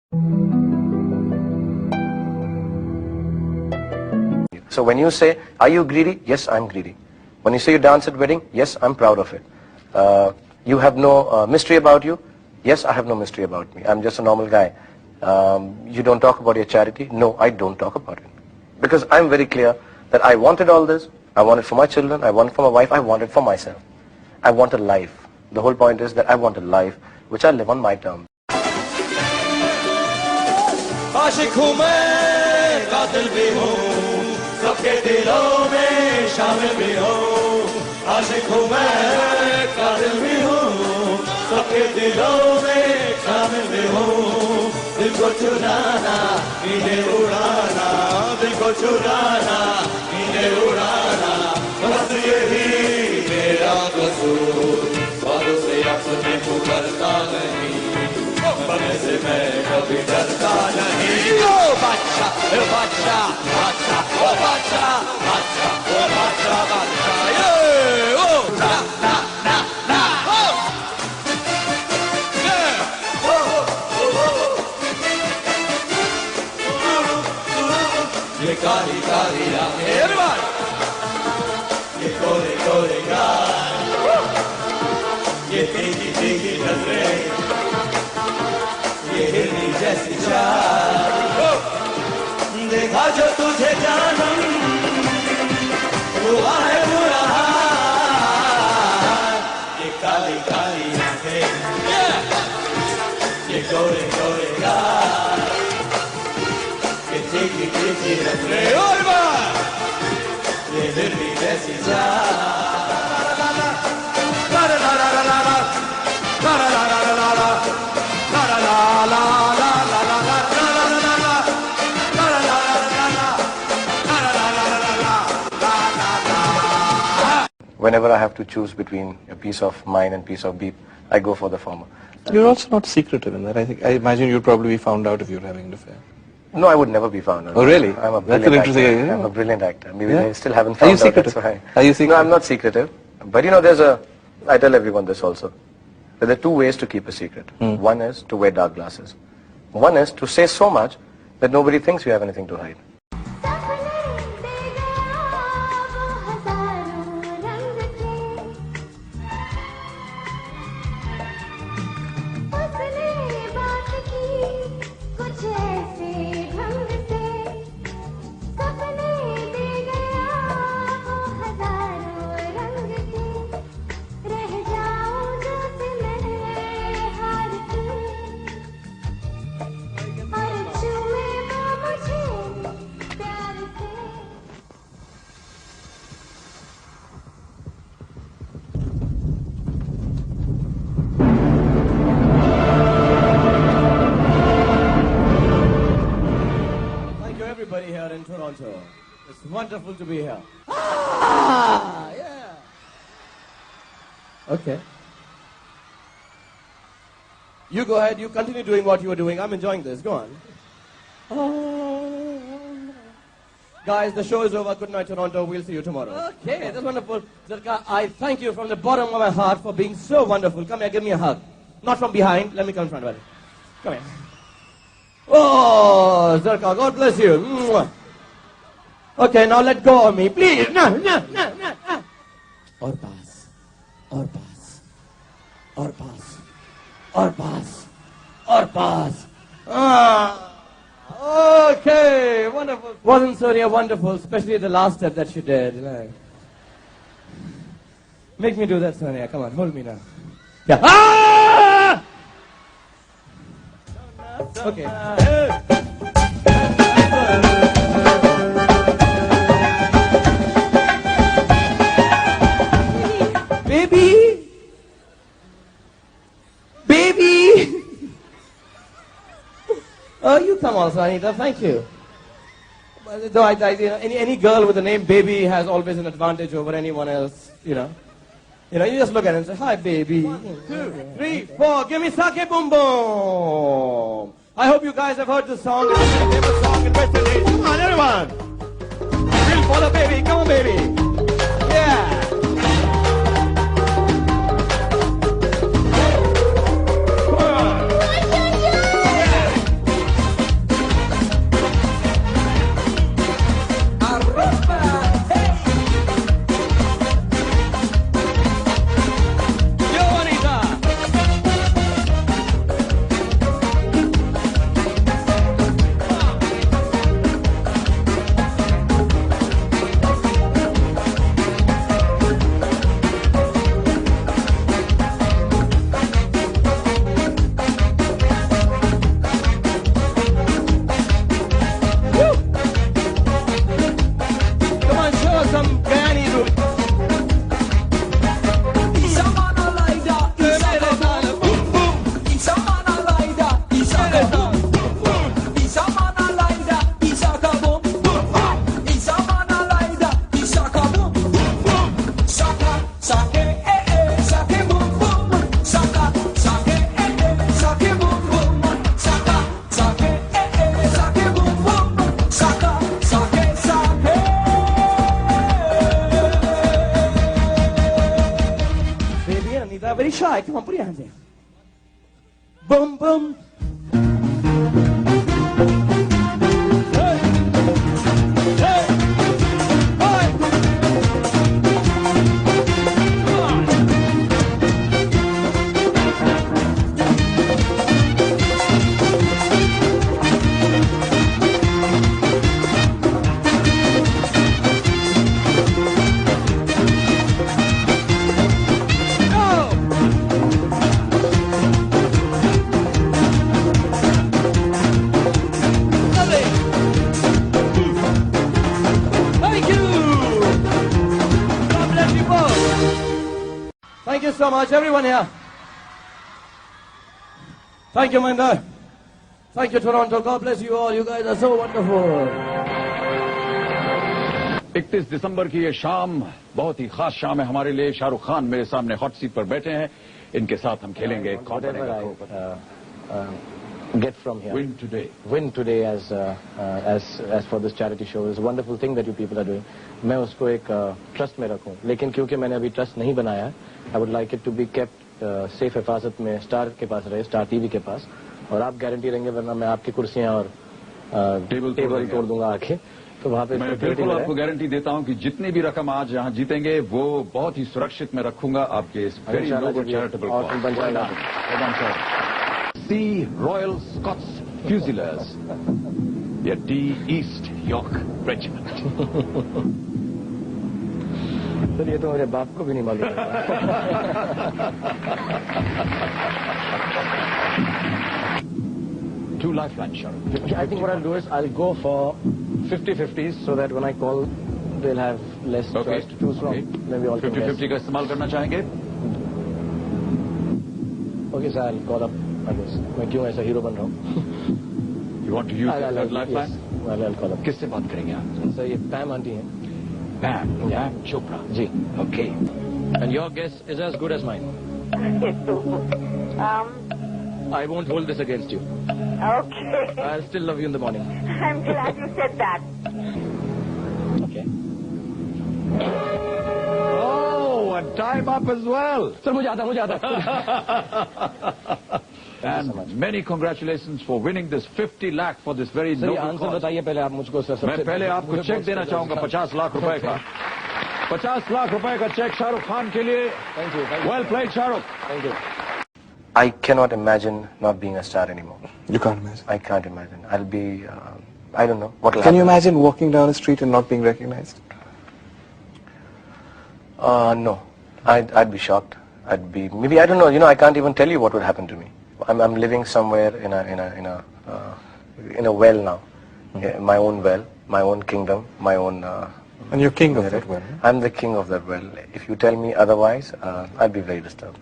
So when you say, are you greedy? Yes, I'm greedy. When you say you dance at wedding, yes, I'm proud of it. You have no mystery about you? Yes, I have no mystery about me. I'm just a normal guy. You don't talk about your charity? No, I don't talk about it. Because I'm very clear that I wanted all this. I want it for my children. I want it for my wife. I want it for myself. I want a life. The whole point is that I want a life which I live on my terms. आशिक़ों में कातिल भी हूँ, सबके दिलों में शामिल भी हूँ। आशिक़ों में कातिल भी हूँ, सबके दिलों में शामिल भी हूँ। दिल को चुराना, इन्हें उड़ाना, दिल को चुराना, इन्हें उड़ाना, बस यही मेरा कसूर। बातों से अपने को करता नहीं, मरने से मैं कभी डरता नहीं। ओ बच्चा, ओ बच्चा, बच्चा, ओ बच्चा, बच्चा, ओ बच्चा, बच्चा, ये ओ ना ना ना ना ओ ये काली काली आंखें, everyone, ये गोरे गोरे गाल, ये तेजी तेजी नजरें, ये हिरनी जैसी चाल, देखा जो तुझे जानम हुआ है बुरा हाल। ये काली काली आंखें, ये गोरे गोरे गाल, ये तीखी तीखी नजरें, और बार ये हिरनी जैसी चाल। Whenever I have to choose between a piece of mine and piece of beef, I go for the former. You're also not secretive in that. I imagine you'd probably be found out if you're having an affair. No, I would never be found out. Oh, really? I'm a That's brilliant an interesting actor. idea. I'm a brilliant actor. Maybe Yeah? they still haven't Are you found out. secretive? That's why. Are you secretive? No, I'm not secretive. But you know, I tell everyone this also. That there are two ways to keep a secret. One is to wear dark glasses. One is to say so much that nobody thinks you have anything to hide. Everybody here in Toronto. It's wonderful to be here. Ah, yeah. Okay. You go ahead, you continue doing what you were doing. I'm enjoying this. Go on. Guys, the show is over. Good night, Toronto. We'll see you tomorrow. Okay, that's wonderful. Zarka, I thank you from the bottom of my heart for being so wonderful. Come here, give me a hug. Not from behind. Let me come in front of you. Come here. Oh, Zarka, God bless you. Mwah. Okay, now let go of me, please. No. Or pass. Or pass. Or pass. Or pass. Or pass. Ah. Okay, wonderful. Wasn't Sonia wonderful, especially the last step that she did. Like. Make me do that, Sonia. Come on, hold me now. Yeah. Ah! Okay. Baby! Baby! Oh, you come also, Anita. Thank you. Though any girl with the name Baby has always an advantage over anyone else, you know. You just look at her and say, hi, baby. 1, 2, 3, 4, give me sake boom boom. I hope you guys have heard this song. It's a famous song in West Indies. Come on, everyone. Feel for the baby. Come on, baby. Yeah. Come on. shy. Come on, put your hands in. Boom, boom. Hey. Hey. Hey. Come on. Thank you so much, everyone here. Thank you, Mangar. Thank you, Toronto. God bless you all. You guys are so wonderful. 31 दिसंबर की ये शाम बहुत ही खास शाम है हमारे लिए। शाहरुख खान मेरे सामने हॉट सीट पर बैठे हैं। इनके साथ हम खेलेंगे कौन बनेगा get from here. Win today as for this charity show is a wonderful thing that you people are doing. मैं उसको एक ट्रस्ट में रखूं, लेकिन क्योंकि मैंने अभी ट्रस्ट नहीं बनाया, I would like it to be kept safe हिफाजत में स्टार के पास रहे, स्टार टीवी के पास, और आप गारंटी रहेंगे, वरना मैं आपकी कुर्सियां और टेबल तोड़ दूंगा आके, तो वहाँ पे मैं बिल्कुल आपको गारंटी देता हूं कि जितनी भी रकम आज यहाँ जीतेंगे वो बहुत ही सुरक्षित में रखूंगा आपके इस वेरी नोबल चैरिटेबल कॉज। सी रॉयल स्कॉट्स फ्यूजिलर्स या D east York regiment. Sir ये तो मेरे बाप को भी नहीं मालूम। 2 lifeline, Shahrukh. I think what I'll do is I'll go for 50-50s so that when I call, they'll have less choice to choose from. Then we all can guess. 50-50 का इस्तेमाल करना चाहेंगे? Okay, sir, I'll call up, I guess. मैं क्यों ऐसा hero बन रहा हूँ? You want to use the third lifeline? Yes, I'll call up. किससे बात करेंगे आप? सर ये पैम आंटी हैं. Pam Chopra. Ji. Okay. And your guess is as good as mine. I won't hold this against you. Okay. I'll still love you in the morning. I'm glad you said that. Okay. Oh, and time up as well. Sir मुझे आता. And many congratulations for winning this 50 lakh for this very sir ये noble answer cause. बताइए पहले आप मुझको sir. मैं पहले आपको चेक देना चाहूंगा 50 लाख रुपए का. 50 लाख रुपए का चेक शाहरुख खान के लिए. Thank you. Well played, Shahrukh. Thank you. I cannot imagine not being a star anymore. You can't imagine. I can't imagine. I'll be, I don't know what will Can happen. you imagine walking down the street and not being recognized? No. I'd be shocked. Maybe, I don't know, I can't even tell you what would happen to me. I'm living somewhere in a well now. Yeah, my own well, my own kingdom, my own... And you're king of that well. I'm the king of that well. If you tell me otherwise, I'll be very disturbed.